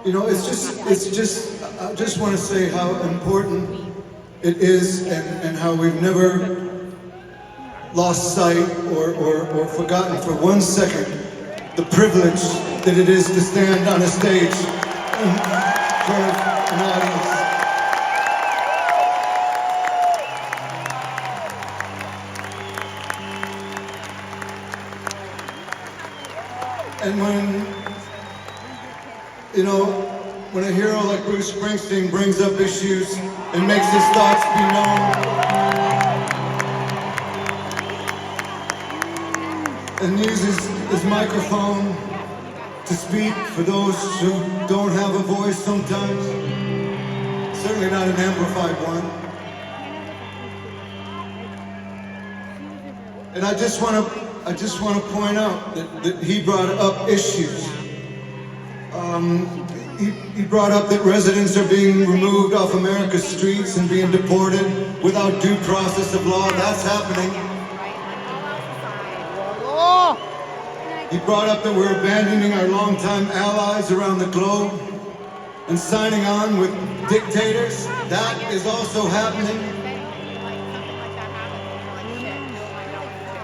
You know, I just want to say how important it is and how we've never lost sight or forgotten for 1 second the privilege that it is to stand on a stage in front of an audience. And when a hero like Bruce Springsteen brings up issues and makes his thoughts be known, and uses his microphone to speak for those who don't have a voice sometimes, certainly not an amplified one. And I just want to point out that he brought up issues. He brought up that residents are being removed off America's streets and being deported without due process of law. That's happening. He brought up that we're abandoning our longtime allies around the globe and signing on with dictators. That is also happening.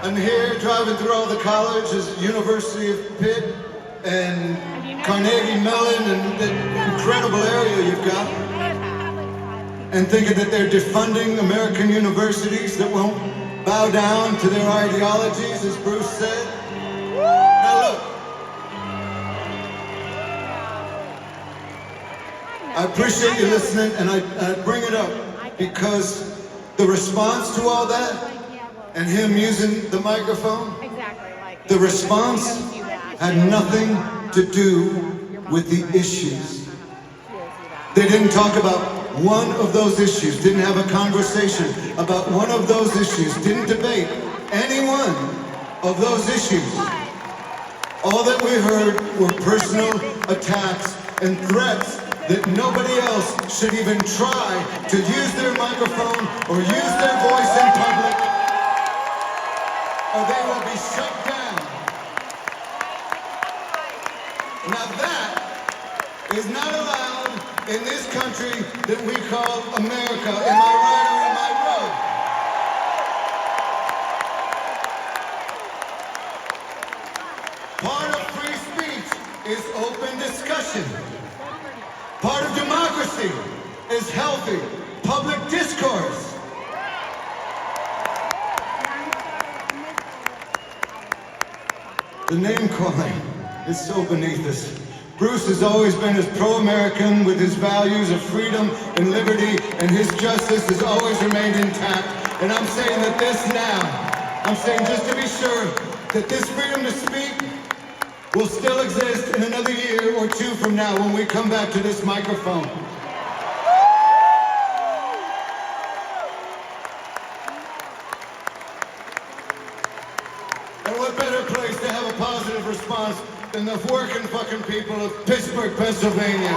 I'm here driving through all the colleges, University of Pitt and Carnegie Mellon and the incredible area you've got, and thinking that they're defunding American universities that won't bow down to their ideologies, as Bruce said. Now look, I appreciate you listening, and I bring it up because the response to all that and him using the microphone, the response had nothing to do with the issues. They didn't talk about one of those issues, didn't have a conversation about one of those issues, didn't debate any one of those issues. All that we heard were personal attacks and threats that nobody else should even try to use their microphone or use their voice in public, or they will be shut down. Now that is not allowed in this country that we call America. Am I right or am I wrong? Part of free speech is open discussion. Part of democracy is healthy public discourse. The name calling is so beneath us. Bruce has always been as pro-American with his values of freedom and liberty, and his justice has always remained intact. And I'm saying that I'm saying just to be sure that this freedom to speak will still exist in another year or two from now when we come back to this microphone. And what better place to have a positive response than the working fucking people of Pittsburgh, Pennsylvania.